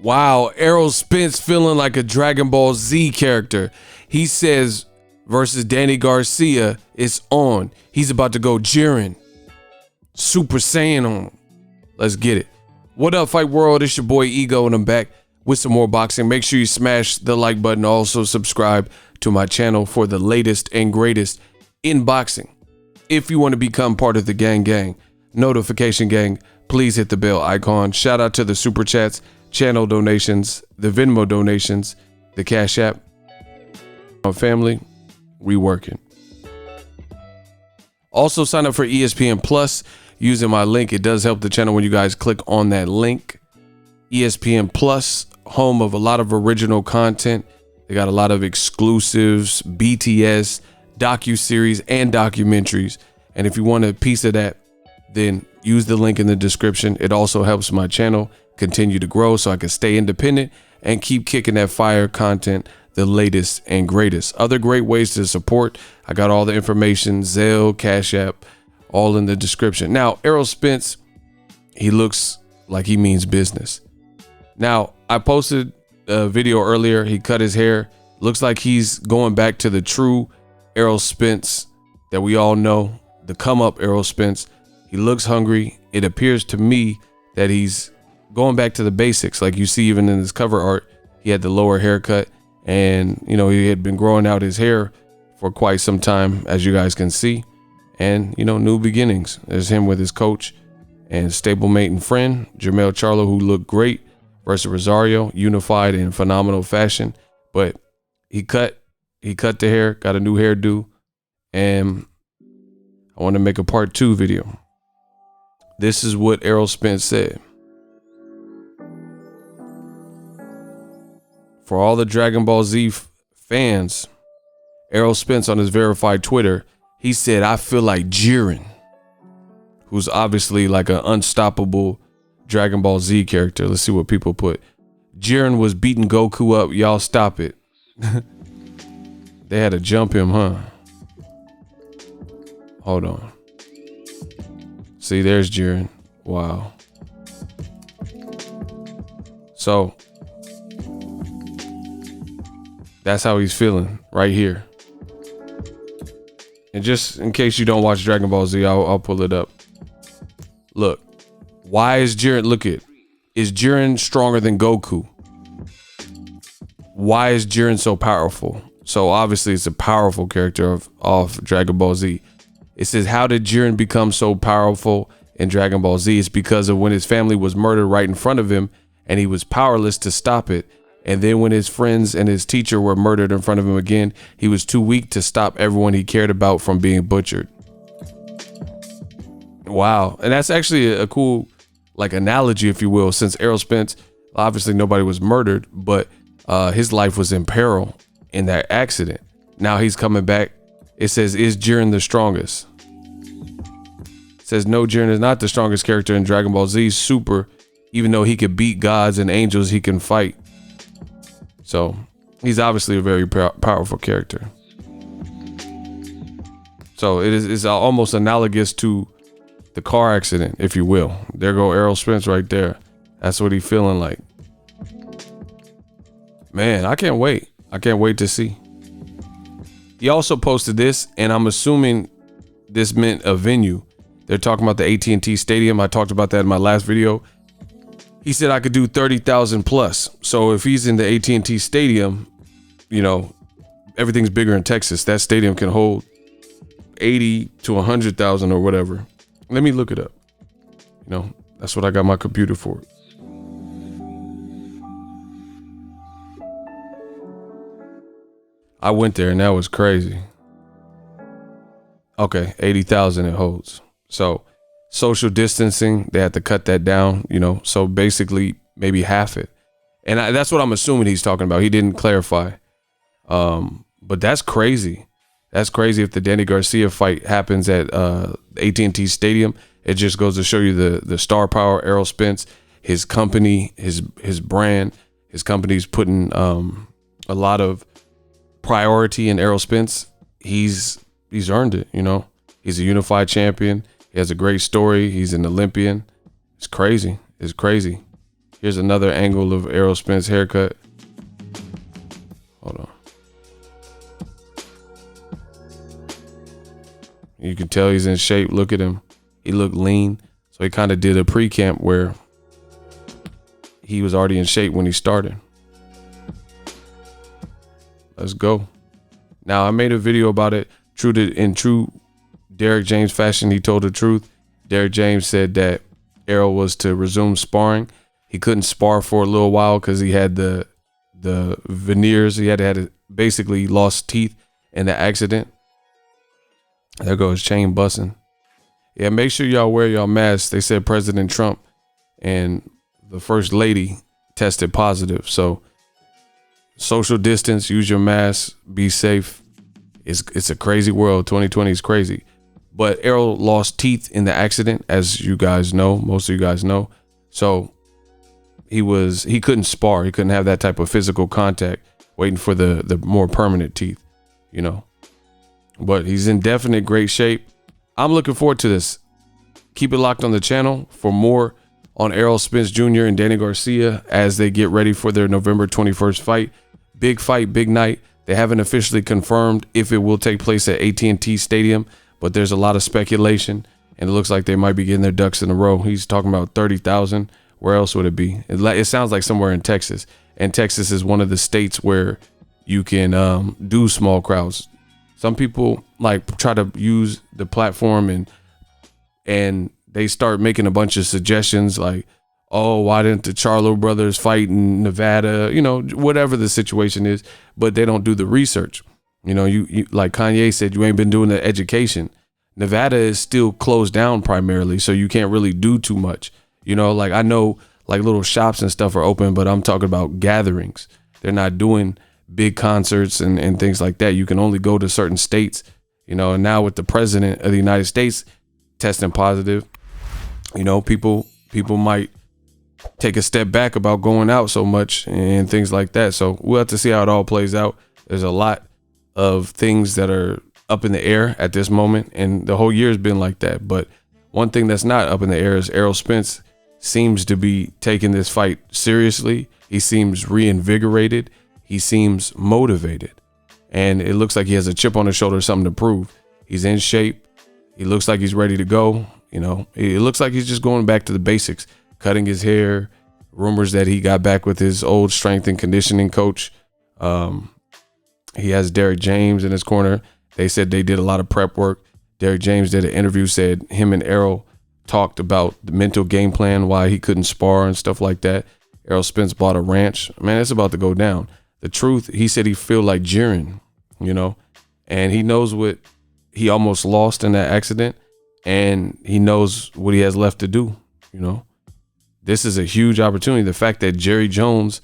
Wow, Errol Spence feeling like a Dragon Ball Z character. He says versus Danny Garcia, it's on. He's about to go JIREN. Super Saiyan on him. Let's get it. What up, Fight World? It's your boy Ego, and I'm back with some more boxing. Make sure you smash the like button. Also subscribe to my channel for the latest and greatest in boxing. If you want to become part of the gang, notification gang, please hit the bell icon. Shout out to the super chats, channel donations, the Venmo donations, the Cash App. My family, we working. Also sign up for ESPN Plus using my link. It does help the channel when you guys click on that link. ESPN Plus, home of a lot of original content. They got a lot of exclusives, BTS, docu-series, and documentaries. And if you want a piece of that, then use the link in the description. It also helps my channel continue to grow so I can stay independent and keep kicking that fire content, the latest and greatest. Other great ways to support, I got all the information, Zelle, Cash App, all in the description. Now, Errol Spence, he looks like he means business. Now, I posted a video earlier. He cut his hair. Looks like he's going back to the true Errol Spence that we all know, the come up Errol Spence. He looks hungry. It appears to me that he's going back to the basics. Like you see even in his cover art, he had the lower haircut, and you know, he had been growing out his hair for quite some time, as you guys can see. And you know, new beginnings. There's him with his coach and stablemate and friend Jermell Charlo, who looked great versus Rosario, unified in phenomenal fashion. But he cut the hair, got a new hairdo, and I want to make a part 2 video. This is what Errol Spence said. For all the Dragon Ball Z fans, Errol Spence on his verified Twitter, he said, I feel like JIREN, who's obviously like an unstoppable Dragon Ball Z character. Let's see what people put. JIREN was beating Goku up. Y'all stop it. They had to jump him, huh? Hold on. See, there's JIREN. Wow. So that's how he's feeling right here. And just in case you don't watch Dragon Ball Z, I'll pull it up. Look, why is JIREN? Look at, is JIREN stronger than Goku? Why is JIREN so powerful? So obviously it's a powerful character of Dragon Ball Z. It says, how did JIREN become so powerful in Dragon Ball Z? It's because of when his family was murdered right in front of him and he was powerless to stop it. And then when his friends and his teacher were murdered in front of him again, he was too weak to stop everyone he cared about from being butchered. Wow. And that's actually a cool like analogy, if you will, since Errol Spence, obviously nobody was murdered, but his life was in peril in that accident. Now he's coming back. It says, is JIREN the strongest? It says, no, JIREN is not the strongest character in Dragon Ball Z Super. Even though he could beat gods and angels, he can fight. So he's obviously a very powerful character. So it's almost analogous to the car accident, if you will. There go Errol Spence right there. That's what he's feeling like. Man, I can't wait. I can't wait to see. He also posted this, and I'm assuming this meant a venue. They're talking about the AT&T Stadium. I talked about that in my last video. He said I could do 30,000 plus. So if he's in the AT&T Stadium, you know, everything's bigger in Texas. That stadium can hold 80 to 100,000 or whatever. Let me look it up. You know, that's what I got my computer for. I went there and that was crazy. Okay, 80,000 it holds. So social distancing, they had to cut that down, you know, so basically maybe half it. And that's what I'm assuming he's talking about. He didn't clarify. But that's crazy. That's crazy if the Danny Garcia fight happens at AT&T Stadium. It just goes to show you the star power, Errol Spence, his company, his brand, his company's putting a lot of priority in Errol Spence. He's earned it, you know. He's a unified champion. He has a great story. He's an Olympian. It's crazy. It's crazy. Here's another angle of Errol Spence haircut. Hold on. You can tell he's in shape. Look at him. He looked lean. So he kind of did a pre-camp where he was already in shape when he started. Let's go. Now, I made a video about it. In true Derrick James fashion, he told the truth. Derrick James said that Errol was to resume sparring. He couldn't spar for a little while because he had the veneers. He had basically lost teeth in the accident. There goes chain busting. Yeah, make sure y'all wear y'all masks. They said President Trump and the First Lady tested positive. So social distance, use your mask, be safe. It's a crazy world. 2020 is crazy. But Errol lost teeth in the accident, as you guys know. Most of you guys know. So he couldn't spar. He couldn't have that type of physical contact, waiting for the more permanent teeth, you know. But he's in definite great shape. I'm looking forward to this. Keep it locked on the channel for more on Errol Spence Jr. and Danny Garcia as they get ready for their November 21st fight. Big fight, big night. They haven't officially confirmed if it will take place at AT&T Stadium, but there's a lot of speculation, and it looks like they might be getting their ducks in a row. He's talking about 30,000. Where else would it be? It sounds like somewhere in Texas, and Texas is one of the states where you can do small crowds. Some people like try to use the platform and they start making a bunch of suggestions like, oh, why didn't the Charlo brothers fight in Nevada? You know, whatever the situation is, but they don't do the research. You know, you like Kanye said, you ain't been doing the education. Nevada is still closed down primarily, so you can't really do too much. You know, like I know like little shops and stuff are open, but I'm talking about gatherings. They're not doing big concerts and things like that. You can only go to certain states, you know, and now with the president of the United States testing positive, you know, people might take a step back about going out so much and things like that. So we'll have to see how it all plays out. There's a lot of things that are up in the air at this moment, and the whole year has been like that. But one thing that's not up in the air is Errol Spence seems to be taking this fight seriously. He seems reinvigorated. He seems motivated, and it looks like he has a chip on his shoulder, something to prove. He's in shape. He looks like he's ready to go. You know, it looks like he's just going back to the basics, cutting his hair. Rumors that he got back with his old strength and conditioning coach. He has Derrick James in his corner. They said they did a lot of prep work. Derrick James did an interview, said him and Errol talked about the mental game plan, why he couldn't spar and stuff like that. Errol Spence bought a ranch. Man, it's about to go down. The truth, he said he feel like JIREN, you know, and he knows what he almost lost in that accident, and he knows what he has left to do, you know. This is a huge opportunity. The fact that Jerry Jones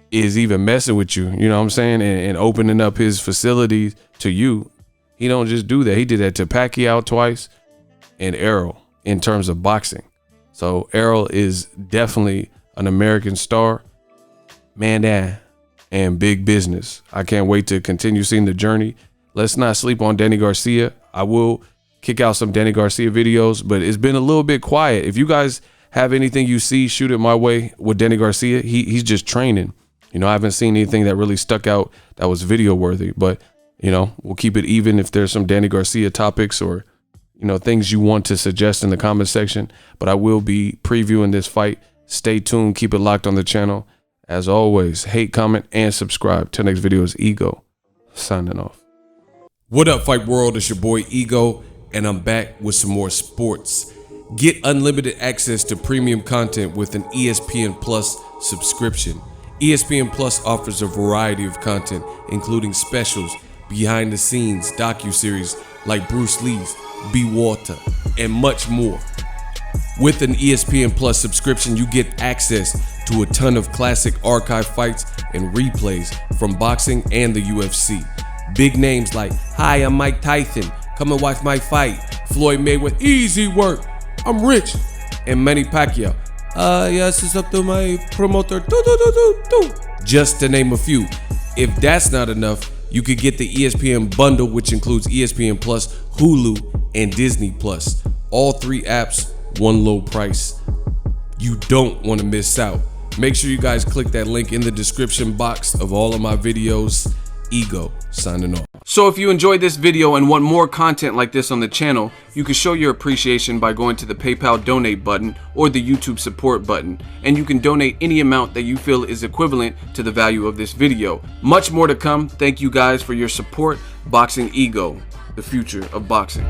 is even messing with you, you know what I'm saying, and opening up his facilities to you. He don't just do that. He did that to Pacquiao twice and Errol in terms of boxing. So Errol is definitely an American star, man down, and big business. I can't wait to continue seeing the journey. Let's not sleep on Danny Garcia. I will kick out some Danny Garcia videos, but it's been a little bit quiet. If you guys have anything you see, shoot it my way with Danny Garcia. He's just training. You know, I haven't seen anything that really stuck out that was video worthy, but you know, we'll keep it even if there's some Danny Garcia topics or, you know, things you want to suggest in the comment section. But I will be previewing this fight. Stay tuned. Keep it locked on the channel. As always, hate, comment, and subscribe. Till next video is Ego signing off. What up, Fight World? It's your boy Ego, and I'm back with some more sports. Get unlimited access to premium content with an ESPN Plus subscription. ESPN Plus offers a variety of content, including specials, behind the scenes, docuseries like Bruce Lee's Be Water, and much more. With an ESPN Plus subscription, you get access to a ton of classic archive fights and replays from boxing and the UFC. Big names like, hi, I'm Mike Tyson, come and watch my fight. Floyd Mayweather, easy work, I'm rich. And Manny Pacquiao, yes, it's up to my promoter, just to name a few. If that's not enough, you could get the ESPN bundle, which includes ESPN Plus, Hulu, and Disney Plus. All three apps, one low price. you don't want to miss out. Make sure you guys click that link in the description box of all of my videos. Ego signing off. So if you enjoyed this video and want more content like this on the channel, you can show your appreciation by going to the PayPal donate button or the YouTube support button, and you can donate any amount that you feel is equivalent to the value of this video. Much more to come. Thank you guys for your support. Boxingego, the future of boxing.